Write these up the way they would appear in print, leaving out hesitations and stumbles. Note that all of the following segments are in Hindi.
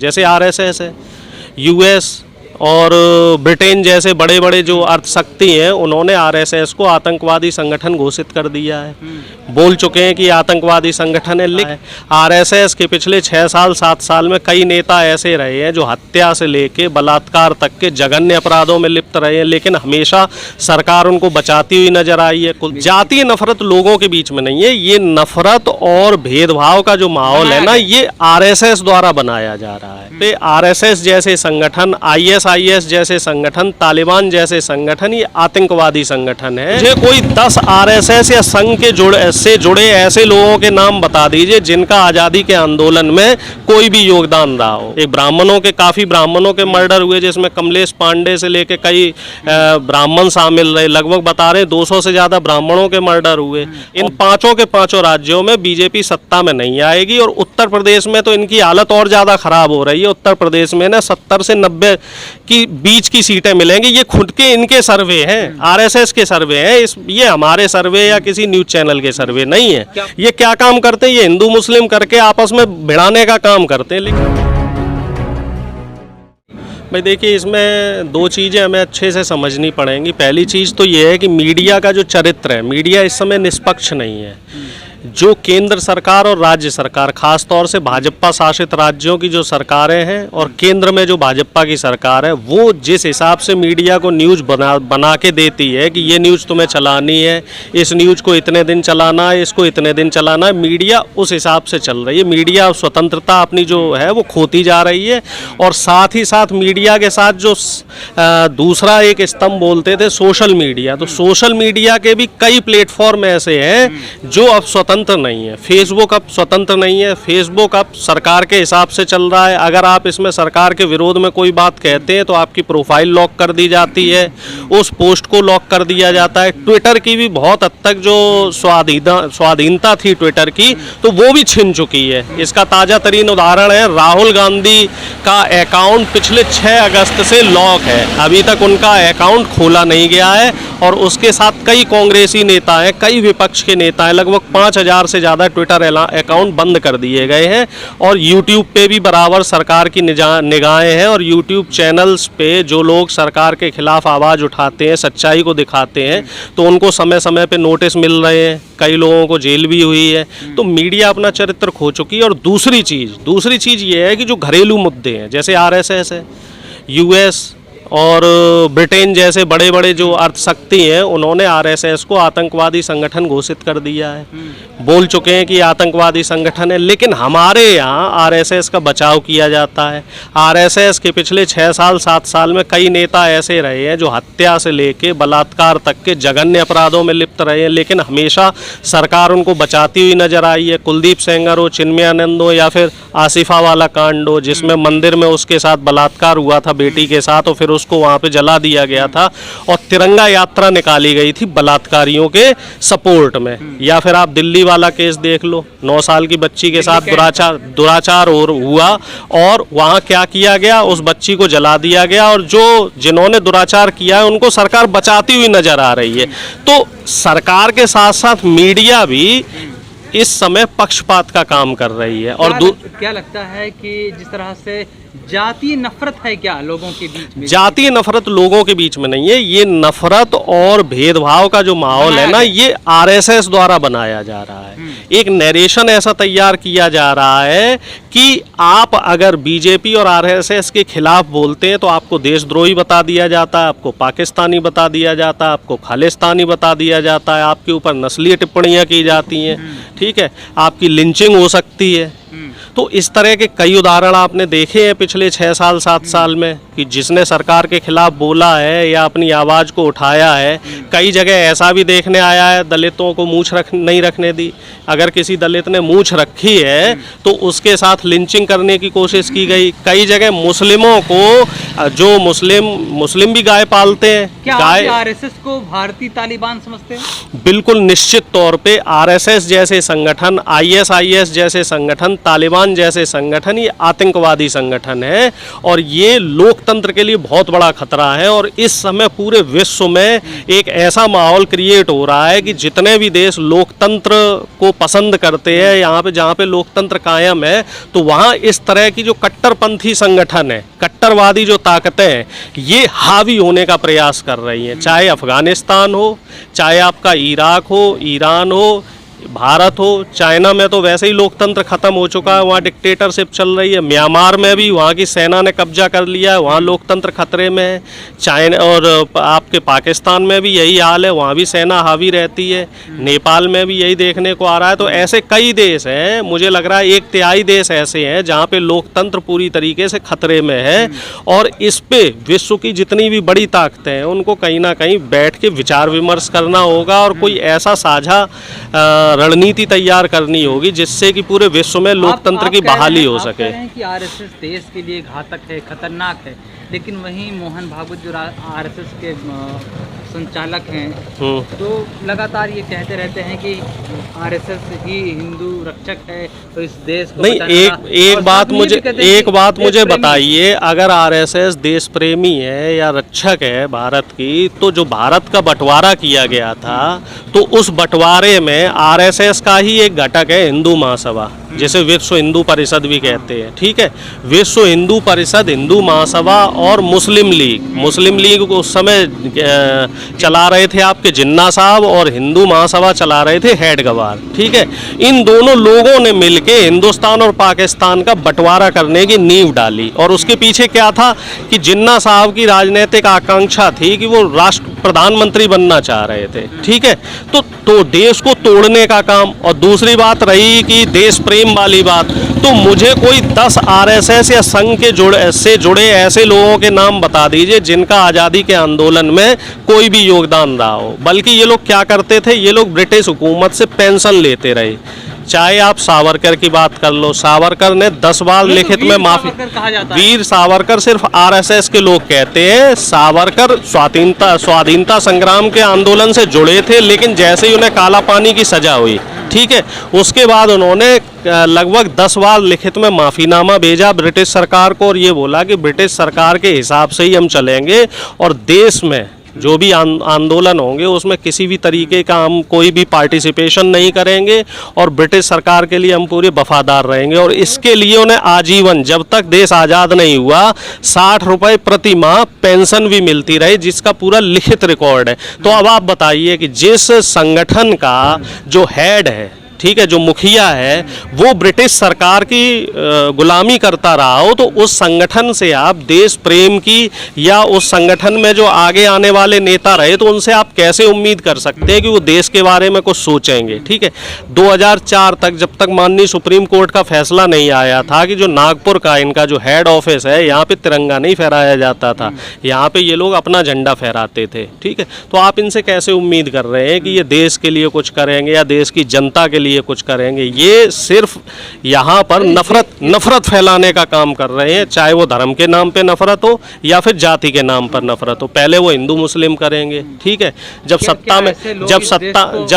जैसे आरएसएस है, यूएस और ब्रिटेन जैसे बड़े बड़े जो अर्थशक्ति हैं, उन्होंने आरएसएस को आतंकवादी संगठन घोषित कर दिया है, बोल चुके हैं कि आतंकवादी संगठन है। लेकिन आरएसएस के पिछले 6 साल 7 साल में कई नेता ऐसे रहे हैं जो हत्या से लेके बलात्कार तक के जघन्य अपराधों में लिप्त रहे हैं, लेकिन हमेशा सरकार उनको बचाती हुई नजर आई है। जातीय नफरत लोगों के बीच में नहीं है, ये नफरत और भेदभाव का जो माहौल है ना, ये आरएसएस द्वारा बनाया जा रहा है। तो आरएसएस जैसे संगठन, आईएसआईएस जैसे संगठन, तालिबान जैसे संगठन, ये आतंकवादी संगठन है। मुझे कोई 10 आरएसएस या संघ के से जुड़े ऐसे लोगों के नाम बता दीजिए जिनका आज़ादी के आंदोलन में कोई भी योगदान रहा हो। एक काफ़ी ब्राह्मणों के मर्डर हुए, जिसमें कमलेश पांडे से लेके कई ब्राह्मण शामिल रहे, लगभग बता रहे 200 से ज़्यादा ब्राह्मणों के मर्डर हुए। इन पाँचों के पाँचों राज्यों में बीजेपी सत्ता में नहीं आएगी, और उत्तर प्रदेश में तो इनकी हालत और ज़्यादा खराब हो रही है। उत्तर प्रदेश में ना 70 से 90 की बीच की सीटें मिलेंगी। ये खुद के इनके सर्वे हैं, आरएसएस के सर्वे हैं, ये हमारे सर्वे या किसी न्यूज चैनल के सर्वे नहीं है। ये क्या काम करते हैं? ये हिंदू मुस्लिम करके आपस में भिड़ाने का काम करते हैं। लेकिन भाई देखिए, इसमें 2 चीज़ें हमें अच्छे से समझनी पड़ेंगी। पहली चीज़ तो ये है कि मीडिया का जो चरित्र है, मीडिया इस समय निष्पक्ष नहीं है। जो केंद्र सरकार और राज्य सरकार, खास तौर से भाजपा शासित राज्यों की जो सरकारें हैं और केंद्र में जो भाजपा की सरकार है, वो जिस हिसाब से मीडिया को न्यूज़ बना के देती है कि ये न्यूज़ तुम्हें चलानी है, इस न्यूज़ को इतने दिन चलाना है, इसको इतने दिन चलाना है, मीडिया उस हिसाब से चल रही है। मीडिया स्वतंत्रता अपनी जो है वो खोती जा रही है। और साथ ही साथ मीडिया के साथ जो दूसरा एक स्तंभ बोलते थे, सोशल मीडिया, तो सोशल मीडिया के भी कई प्लेटफॉर्म ऐसे हैं जो अब स्वतंत्र नहीं है। फेसबुक अब स्वतंत्र नहीं है, फेसबुक अब सरकार के हिसाब से चल रहा है। अगर आप इसमें सरकार के विरोध में कोई बात कहते हैं तो आपकी प्रोफाइल लॉक कर दी जाती है, उस पोस्ट को लॉक कर दिया जाता है। ट्विटर की भी बहुत हद तक जो स्वाधीनता थी ट्विटर की, तो वो भी छिन चुकी है। इसका ताज़ा तरीन उदाहरण है, राहुल गांधी का अकाउंट पिछले 6 अगस्त से लॉक है, अभी तक उनका अकाउंट खोला नहीं गया है। और उसके साथ कई कांग्रेसी नेता हैं, कई विपक्ष के नेता हैं, लगभग 5000 से ज़्यादा ट्विटर अकाउंट बंद कर दिए गए हैं। और यूट्यूब पे भी बराबर सरकार की निगाहें हैं, और यूट्यूब चैनल्स पे जो लोग सरकार के खिलाफ आवाज़ उठाते हैं, सच्चाई को दिखाते हैं, तो उनको समय समय पे नोटिस मिल रहे हैं, कई लोगों को जेल भी हुई है। तो मीडिया अपना चरित्र खो चुकी है। और दूसरी चीज़ ये है कि जो घरेलू मुद्दे हैं, जैसे आरएसएस है, यूएस और ब्रिटेन जैसे बड़े बड़े जो अर्थशक्ति हैं, उन्होंने आरएसएस को आतंकवादी संगठन घोषित कर दिया है, बोल चुके हैं कि आतंकवादी संगठन है। लेकिन हमारे यहाँ आरएसएस का बचाव किया जाता है। आरएसएस के पिछले 6 साल 7 साल में कई नेता ऐसे रहे हैं जो हत्या से लेके बलात्कार तक के जघन्य अपराधों में लिप्त रहे हैं, लेकिन हमेशा सरकार उनको बचाती हुई नजर आई है। कुलदीप सेंगर हो, चिन्मयानंद हो, या फिर आसिफा वाला कांड हो, जिसमें मंदिर में उसके साथ बलात्कार हुआ था बेटी के साथ, और फिर उसको वहाँ पे जला दिया गया था, और तिरंगा यात्रा निकाली गई थी बलात्कारियों के सपोर्ट में। या फिर आप दिल्ली वाला केस देख लो, 9 साल की बच्ची के साथ दुराचार हुआ, और वहाँ क्या किया गया, उस बच्ची को जला दिया गया, और जिन्होंने दुराचार किया है उनको सरकार बचाती हुई नजर आ रही है। तो सरकार के साथ साथ मीडिया भी इस समय पक्षपात का काम कर रही है। और क्या लगता है कि जिस तरह से जातीय नफरत है क्या लोगों के बीच में? जातीय नफरत लोगों के बीच में नहीं है, ये नफरत और भेदभाव का जो माहौल है ना, ये आरएसएस द्वारा बनाया जा रहा है। एक नरेशन ऐसा तैयार किया जा रहा है कि आप अगर बीजेपी और आरएसएस के खिलाफ बोलते हैं तो आपको देशद्रोही बता दिया जाता है, आपको पाकिस्तानी बता दिया जाता है, आपको खालिस्तानी बता दिया जाता है, आपके ऊपर नस्लीय टिप्पणियां की जाती हैं, ठीक है, आपकी लिंचिंग हो सकती है। तो इस तरह के कई उदाहरण आपने देखे हैं पिछले 6 साल 7 साल में, कि जिसने सरकार के खिलाफ बोला है या अपनी आवाज़ को उठाया है। कई जगह ऐसा भी देखने आया है, दलितों को मूंछ नहीं रखने दी। अगर किसी दलित ने मूंछ रखी है तो उसके साथ लिंचिंग करने की कोशिश की गई। कई जगह मुस्लिमों को, जो मुस्लिम भी गाय पालते हैं, क्या गाय आरएसएस को भारतीय तालिबान समझते हैं? बिल्कुल निश्चित तौर पे आरएसएस जैसे संगठन, आईएसआईएस जैसे संगठन, तालिबान जैसे संगठन, ये आतंकवादी संगठन है। और ये लोक लोकतंत्र के लिए बहुत बड़ा खतरा है। और इस समय पूरे विश्व में एक ऐसा माहौल क्रिएट हो रहा है कि जितने भी देश लोकतंत्र को पसंद करते हैं, यहाँ पे जहाँ पे लोकतंत्र कायम है, तो वहाँ इस तरह की जो कट्टरपंथी संगठन है, कट्टरवादी जो ताकतें हैं, ये हावी होने का प्रयास कर रही हैं। चाहे अफगानिस्तान हो, चाहे आपका इराक हो, ईरान हो, भारत हो, चाइना में तो वैसे ही लोकतंत्र खत्म हो चुका है, वहाँ डिक्टेटरशिप चल रही है। म्यांमार में भी वहाँ की सेना ने कब्जा कर लिया है, वहाँ लोकतंत्र खतरे में है। चाइना और आपके पाकिस्तान में भी यही हाल है, वहाँ भी सेना हावी रहती है। नेपाल में भी यही देखने को आ रहा है। तो ऐसे कई देश हैं, मुझे लग रहा है 1/3 देश ऐसे हैं जहाँ पे लोकतंत्र पूरी तरीके से खतरे में है। और इस पे विश्व की जितनी भी बड़ी ताकतें हैं उनको कहीं ना कहीं बैठ के विचार विमर्श करना होगा और कोई ऐसा साझा रणनीति तैयार करनी होगी जिससे कि पूरे विश्व में लोकतंत्र की बहाली हो सके। आप कह रहे हैं कि आरएसएस देश के लिए घातक है, खतरनाक है, लेकिन वहीं मोहन भागवत जो आरएसएस के संचालक हैं तो लगातार ये कहते रहते हैं कि आरएसएस ही हिंदू रक्षक है, तो इस देश को नहीं, एक बात मुझे बताइए, अगर आरएसएस देश प्रेमी है या रक्षक है भारत की, तो जो भारत का बंटवारा किया गया था तो उस बंटवारे में आरएसएस का ही एक घटक है हिंदू महासभा, जिसे विश्व हिंदू परिषद भी कहते हैं। ठीक है, विश्व हिंदू परिषद, हिंदू महासभा और मुस्लिम लीग उस समय चला रहे थे आपके जिन्ना साहब, और हिंदू महासभा चला रहे थे हेडगेवार। ठीक है, इन दोनों लोगों ने मिलके हिंदुस्तान और पाकिस्तान का बंटवारा करने की नींव डाली। और उसके पीछे क्या था कि जिन्ना साहब की राजनीतिक आकांक्षा थी कि वो राष्ट्र प्रधानमंत्री बनना चाह रहे थे। ठीक है, तो देश को तोड़ने का काम। और दूसरी बात रही कि देश प्रेम वाली बात, तो मुझे कोई 10 आरएसएस या संघ के से जुड़े ऐसे लोगों के नाम बता दीजिए जिनका आज़ादी के आंदोलन में कोई भी योगदान रहा हो। बल्कि ये लोग क्या करते थे, ये लोग ब्रिटिश हुकूमत से पेंशन लेते रहे। चाहे आप सावरकर की बात कर लो, सावरकर ने 10 बार लिखित में माफी, वीर सावरकर सिर्फ आरएसएस के लोग कहते हैं। सावरकर स्वाधीनता संग्राम के आंदोलन से जुड़े थे, लेकिन जैसे ही उन्हें काला पानी की सजा हुई, ठीक है, उसके बाद उन्होंने लगभग 10 बार लिखित में माफ़ीनामा भेजा ब्रिटिश सरकार को और ये बोला कि ब्रिटिश सरकार के हिसाब से ही हम चलेंगे और देश में जो भी आंदोलन होंगे उसमें किसी भी तरीके का हम कोई भी पार्टिसिपेशन नहीं करेंगे और ब्रिटिश सरकार के लिए हम पूरे वफादार रहेंगे। और इसके लिए उन्हें आजीवन, जब तक देश आज़ाद नहीं हुआ, 60 रुपये प्रति माह पेंशन भी मिलती रही, जिसका पूरा लिखित रिकॉर्ड है। तो अब आप बताइए कि जिस संगठन का जो हेड है, ठीक है, जो मुखिया है, वो ब्रिटिश सरकार की गुलामी करता रहा हो, तो उस संगठन से आप देश प्रेम की या उस संगठन में जो आगे आने वाले नेता रहे, तो उनसे आप कैसे उम्मीद कर सकते हैं कि वो देश के बारे में कुछ सोचेंगे। ठीक है, 2004 तक, जब तक माननीय सुप्रीम कोर्ट का फैसला नहीं आया था कि जो नागपुर का इनका जो हेड ऑफिस है, यहाँ पे तिरंगा नहीं फहराया जाता था, यहाँ पे ये लोग अपना झंडा फहराते थे। ठीक है, तो आप इनसे कैसे उम्मीद कर रहे हैं कि ये देश के लिए कुछ करेंगे या देश की जनता के लिए कुछ करेंगे? ये सिर्फ यहाँ पर नफरत फैलाने का काम कर रहे हैं, चाहे वो धर्म के नाम पे नफरत हो या फिर जाति के नाम पर नफरत हो। पहले वो हिंदू मुस्लिम करेंगे, ठीक है, जब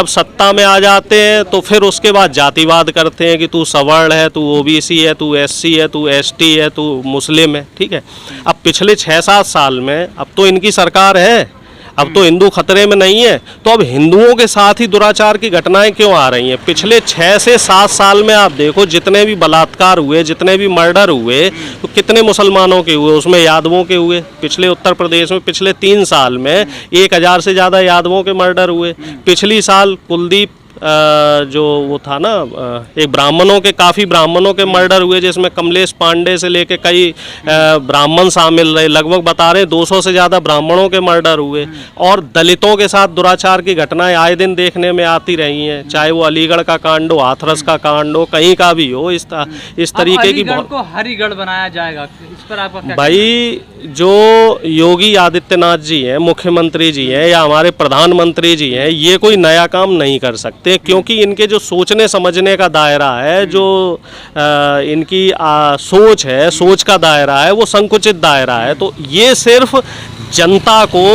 सत्ता में आ जाते हैं तो फिर उसके बाद जातिवाद करते हैं कि तू सवर्ण है, तू ओबीसी है, तू एससी है, तू एसटी है, तू मुस्लिम है। ठीक है, अब पिछले 6-7 साल में, अब तो इनकी सरकार है, अब तो हिंदू खतरे में नहीं है, तो अब हिंदुओं के साथ ही दुराचार की घटनाएं क्यों आ रही हैं? पिछले 6 से 7 साल में आप देखो, जितने भी बलात्कार हुए, जितने भी मर्डर हुए, तो कितने मुसलमानों के हुए, उसमें यादवों के हुए। पिछले उत्तर प्रदेश में पिछले 3 साल में 1000 से ज़्यादा यादवों के मर्डर हुए। पिछली साल कुलदीप जो वो था ना, एक काफ़ी ब्राह्मणों के मर्डर हुए, जिसमें कमलेश पांडे से लेके कई ब्राह्मण शामिल रहे। लगभग बता रहे 200 से ज़्यादा ब्राह्मणों के मर्डर हुए। और दलितों के साथ दुराचार की घटनाएं आए दिन देखने में आती रही हैं, चाहे वो अलीगढ़ का कांड हो, हाथरस का कांड हो, कहीं का भी हो। इस तरीके की को हरिगढ़ बनाया जाएगा, इस पर आपका क्या? भाई, जो योगी आदित्यनाथ जी हैं, मुख्यमंत्री जी हैं, या हमारे प्रधानमंत्री जी हैं, ये कोई नया काम नहीं कर सकते, क्योंकि इनके जो सोचने समझने का दायरा है, जो इनकी सोच है, सोच का दायरा है, वो संकुचित दायरा है। तो ये सिर्फ जनता को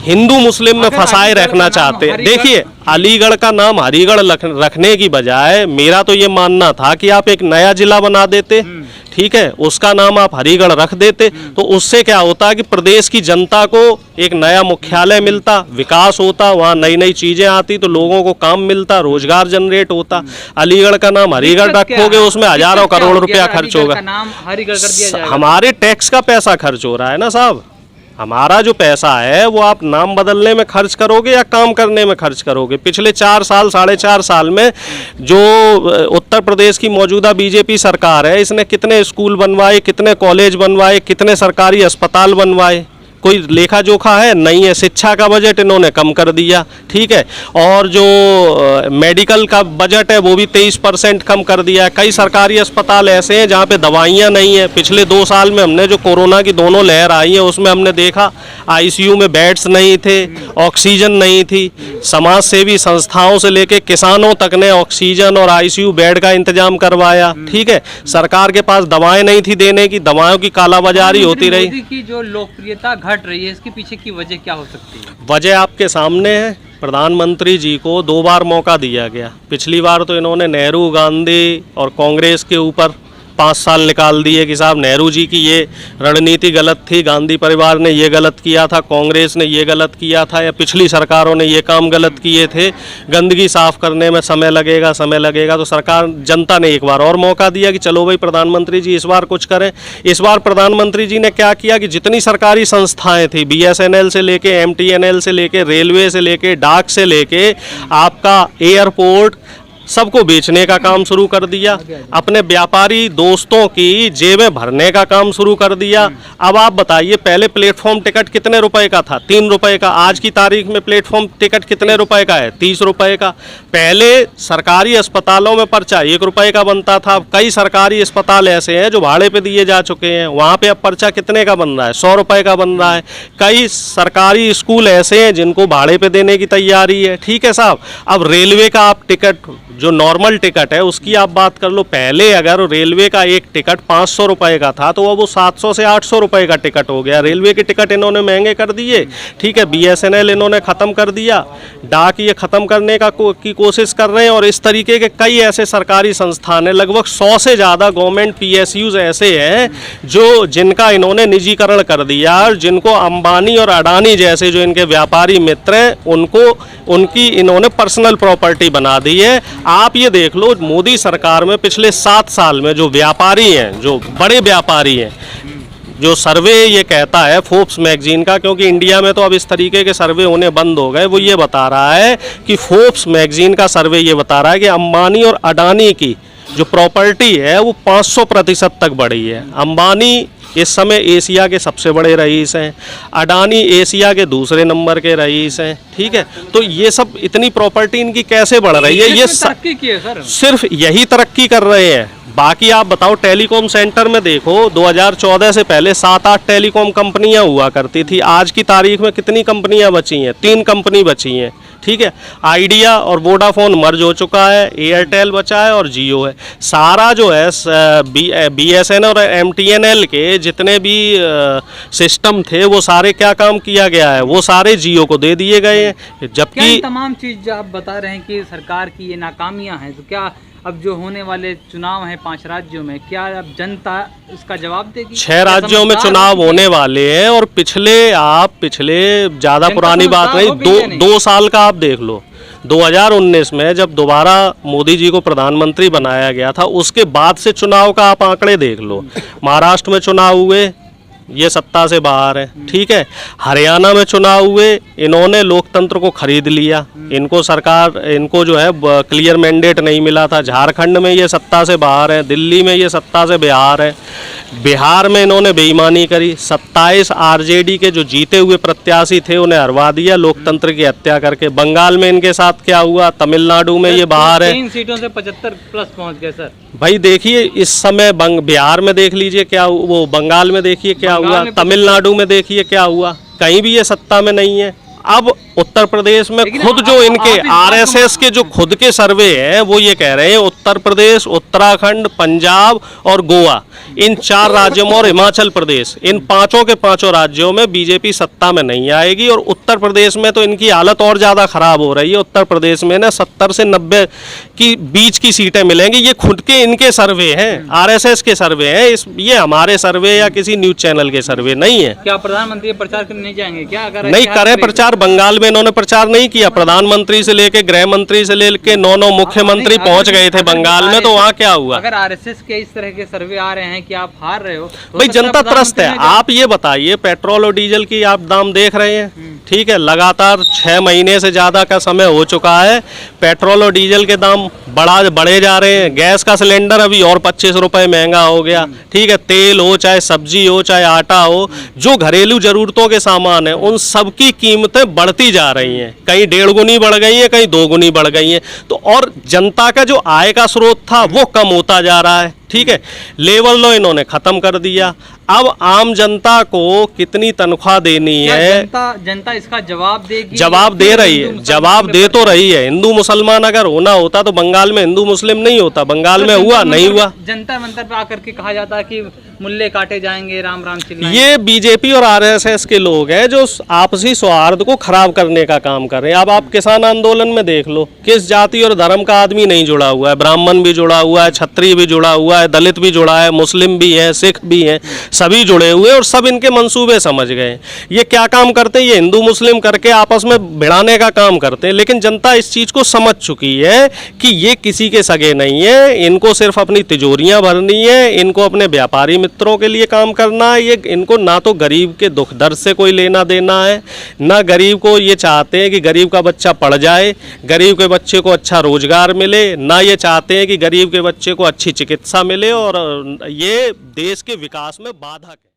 हिंदू मुस्लिम में फंसाए रखना चाहते हैं। देखिए, अलीगढ़ का नाम हरिगढ़ रखने की बजाय मेरा तो ये मानना था कि आप एक नया जिला बना देते। ठीक है, उसका नाम आप हरिगढ़ रख देते तो उससे क्या होता कि प्रदेश की जनता को एक नया मुख्यालय मिलता, विकास होता, वहाँ नई नई चीजें आती तो लोगों को काम मिलता, रोजगार जनरेट होता। अलीगढ़ का नाम हरिगढ़ रखोगे उसमें हजारों करोड़ रुपया खर्च होगा। नाम हरिगढ़ कर दिया जाएगा। हमारे टैक्स का पैसा खर्च हो रहा है ना साहब, हमारा जो पैसा है वो आप नाम बदलने में खर्च करोगे या काम करने में खर्च करोगे। पिछले 4 साल 4.5 साल में जो उत्तर प्रदेश की मौजूदा बीजेपी सरकार है, इसने कितने स्कूल बनवाए, कितने कॉलेज बनवाए, कितने सरकारी अस्पताल बनवाए, कोई लेखा जोखा है? नहीं है। शिक्षा का बजट इन्होंने कम कर दिया, ठीक है, और जो मेडिकल का बजट है वो भी 23% कम कर दिया है। कई सरकारी अस्पताल ऐसे हैं जहाँ पे दवाइयाँ नहीं है। पिछले 2 साल में हमने जो कोरोना की दोनों लहर आई है उसमें हमने देखा आईसीयू में बेड्स नहीं थे, ऑक्सीजन नहीं थी। समाज सेवी संस्थाओं से लेके किसानों तक ने ऑक्सीजन और आईसीयू बेड का इंतजाम करवाया, ठीक है। सरकार के पास दवाएं नहीं थी देने की, दवाओं की कालाबाजारी होती रही। मोदी की जो लोकप्रियता घट रही है, इसके पीछे की वजह क्या हो सकती है? वजह आपके सामने है। प्रधानमंत्री जी को 2 बार मौका दिया गया। पिछली बार तो इन्होंने नेहरू, गांधी और कांग्रेस के ऊपर 5 साल निकाल दिए कि साहब नेहरू जी की ये रणनीति गलत थी, गांधी परिवार ने ये गलत किया था, कांग्रेस ने ये गलत किया था, या पिछली सरकारों ने ये काम गलत किए थे, गंदगी साफ करने में समय लगेगा। तो सरकार, जनता ने एक बार और मौका दिया कि चलो भाई प्रधानमंत्री जी इस बार कुछ करें। इस बार प्रधानमंत्री जी ने क्या किया कि जितनी सरकारी संस्थाएं थी, BSNL से लेके MTNL से लेके रेलवे से लेके डाक से लेके आपका एयरपोर्ट, सबको बेचने का काम शुरू कर दिया। अपने व्यापारी दोस्तों की जेबें भरने का काम शुरू कर दिया। अब आप बताइए, पहले प्लेटफॉर्म टिकट कितने रुपए का था? 3 रुपए का। आज की तारीख में प्लेटफॉर्म टिकट कितने रुपए का है? 30 रुपए का। पहले सरकारी अस्पतालों में पर्चा 1 रुपए का बनता था। कई सरकारी अस्पताल ऐसे हैं जो भाड़े पे दिए जा चुके हैं, वहाँ पे अब पर्चा कितने का बन रहा है? 100 रुपए का बन रहा है। कई सरकारी स्कूल ऐसे हैं जिनको भाड़े पे देने की तैयारी है, ठीक है साहब। अब रेलवे का आप टिकट, जो नॉर्मल टिकट है उसकी आप बात कर लो। पहले अगर रेलवे का एक टिकट 500 रुपए का था तो अब वो 700 से 800 रुपए का टिकट हो गया। रेलवे के टिकट इन्होंने महंगे कर दिए, ठीक है। BSNL इन्होंने ख़त्म कर दिया, डाक ये ख़त्म करने की कोशिश कर रहे हैं, और इस तरीके के कई ऐसे सरकारी संस्थान हैं, लगभग 100 से ज़्यादा गवर्नमेंट PSUs ऐसे हैं जो जिनका इन्होंने निजीकरण कर दिया, और जिनको अंबानी और अडानी जैसे जो इनके व्यापारी मित्र हैं उनको उनकी इन्होंने पर्सनल प्रॉपर्टी बना दी है। आप ये देख लो, मोदी सरकार में पिछले 7 साल में जो व्यापारी हैं, जो बड़े व्यापारी हैं, जो सर्वे ये कहता है फोर्ब्स मैगजीन का, क्योंकि इंडिया में तो अब इस तरीके के सर्वे होने बंद हो गए, वो ये बता रहा है कि फोर्ब्स मैगजीन का सर्वे ये बता रहा है कि अंबानी और अडानी की जो प्रॉपर्टी है वो 500% तक बढ़ी है। अंबानी इस समय एशिया के सबसे बड़े रईस हैं, अडानी एशिया के दूसरे नंबर के रईस हैं, ठीक है। तो ये सब इतनी प्रॉपर्टी इनकी कैसे बढ़ रही है? ये तरक्की की है सर, सिर्फ यही तरक्की कर रहे हैं। बाकी आप बताओ, टेलीकॉम सेंटर में देखो, 2014 से पहले 7-8 टेलीकॉम कंपनियां हुआ करती थी। आज की तारीख में कितनी कंपनियां बची हैं? 3 कंपनी बची हैं, ठीक है। आइडिया और वोडाफोन मर्ज हो चुका है, एयरटेल बचा है और जियो है। सारा जो है BSNL और MTNL के जितने भी सिस्टम थे वो सारे क्या काम किया गया है? वो सारे जियो को दे दिए गए हैं। जबकि तमाम चीज आप बता रहे हैं कि सरकार की ये नाकामियां हैं, तो क्या अब जो होने वाले चुनाव हैं 5 राज्यों में, क्या अब जनता इसका जवाब देगी? 6 राज्यों में चुनाव होने वाले हैं, और पिछले ज़्यादा पुरानी बात नहीं, 2 साल का आप देख लो। 2019 में जब दोबारा मोदी जी को प्रधानमंत्री बनाया गया था, उसके बाद से चुनाव का आप आंकड़े देख लो। महाराष्ट्र में चुनाव हुए, ये सत्ता से बाहर है, ठीक है। हरियाणा में चुनाव हुए, इन्होंने लोकतंत्र को खरीद लिया, इनको जो है क्लियर मैंडेट नहीं मिला था। झारखंड में ये सत्ता से बाहर है, दिल्ली में ये सत्ता से बाहर है, बिहार में इन्होंने बेईमानी करी। 27 RJD के जो जीते हुए प्रत्याशी थे उन्हें हरवा दिया लोकतंत्र की हत्या करके। बंगाल में इनके साथ क्या हुआ? तमिलनाडु में ये बाहर है, 3 सीटों से 75+ पहुंच गए सर। भाई देखिए इस समय बिहार में देख लीजिए क्या, वो बंगाल में देखिए क्या हुआ, तमिलनाडु में देखिए क्या हुआ, कहीं भी ये सत्ता में नहीं है। अब उत्तर प्रदेश में लेकिन खुद आप- जो आप इनके इस बात को आरएसएस के जो खुद के सर्वे हैं वो ये कह रहे हैं उत्तर प्रदेश, उत्तराखंड, पंजाब और गोवा, इन 4 राज्यों में, और हिमाचल प्रदेश, इन पांचों के पांचों राज्यों में बीजेपी सत्ता में नहीं आएगी। और उत्तर प्रदेश में तो इनकी हालत और ज्यादा खराब हो रही है। उत्तर प्रदेश में ना 70 से 90 की बीच की सीटें मिलेंगी। ये खुद के इनके सर्वे हैं, आरएसएस के सर्वे हैं, ये हमारे सर्वे या किसी न्यूज चैनल के सर्वे नहीं है। क्या प्रधानमंत्री प्रचार करने नहीं जाएंगे क्या? अगर नहीं करे प्रचार, बंगाल में इन्होंने प्रचार नहीं किया। प्रधानमंत्री से लेके गृह मंत्री से लेके 9 मुख्यमंत्री पहुंच गए थे बंगाल में, तो वहाँ क्या हुआ? अगर आरएसएस के इस तरह के सर्वे आ रहे हैं कि आप हार रहे हो तो भाई सकता जनता त्रस्त है। प्रधानमंत्री आप ये बताइए, पेट्रोल और डीजल की आप दाम देख रहे हैं, ठीक है, लगातार 6 महीने से ज्यादा का समय हो चुका है, पेट्रोल और डीजल के दाम बढ़े जा रहे हैं। गैस का सिलेंडर अभी और 25 रुपए महंगा हो गया, ठीक है, तेल हो, चाहे सब्जी हो, चाहे आटा हो, जो घरेलू जरूरतों के सामान है उन सबकी कीमतें बढ़ती जा रही हैं। कहीं 1.5 गुनी बढ़ गई है, कहीं 2 गुनी बढ़ गई है। तो और जनता का जो आय का स्रोत था वो कम होता जा रहा है, ठीक है। लेबर लॉ इन्होंने खत्म कर दिया। अब आम जनता को कितनी तनख्वाह देनी क्या है? जनता इसका जवाब देगी? जवाब दे रही है, जवाब दे तो रही है। हिंदू मुसलमान अगर होना होता तो बंगाल में हिंदू मुस्लिम नहीं होता, बंगाल में हुआ नहीं हुआ। जंतर मंतर पे आकर के कहा जाता है कि मुल्ले काटे जाएंगे, राम राम चिल्लाएंगे। ये बीजेपी और आरएसएस के लोग हैं जो आपसी सौहार्द को खराब करने का काम कर रहे हैं। अब आप किसान आंदोलन में देख लो, किस जाति और धर्म का आदमी नहीं जुड़ा हुआ है। ब्राह्मण भी जुड़ा हुआ है, क्षत्रिय भी जुड़ा हुआ है, दलित भी जुड़ा है, मुस्लिम भी है, सिख भी हैं, सभी जुड़े हुए और सब इनके मंसूबे समझ गए। ये क्या काम करते हैं? ये हिंदू मुस्लिम करके आपस में भिड़ाने का काम करते हैं। लेकिन जनता इस चीज को समझ चुकी है कि ये किसी के सगे नहीं है, इनको सिर्फ अपनी तिजोरियां भरनी है, इनको अपने व्यापारी मित्रों के लिए काम करना है। ये इनको ना तो गरीब के दुख दर्द से कोई लेना देना है, ना गरीब को ये चाहते हैं कि गरीब का बच्चा पढ़ जाए, गरीब के बच्चे को अच्छा रोजगार मिले, ना ये चाहते हैं कि गरीब के बच्चे को अच्छी चिकित्सा मिले और ये देश के विकास में बाधक है।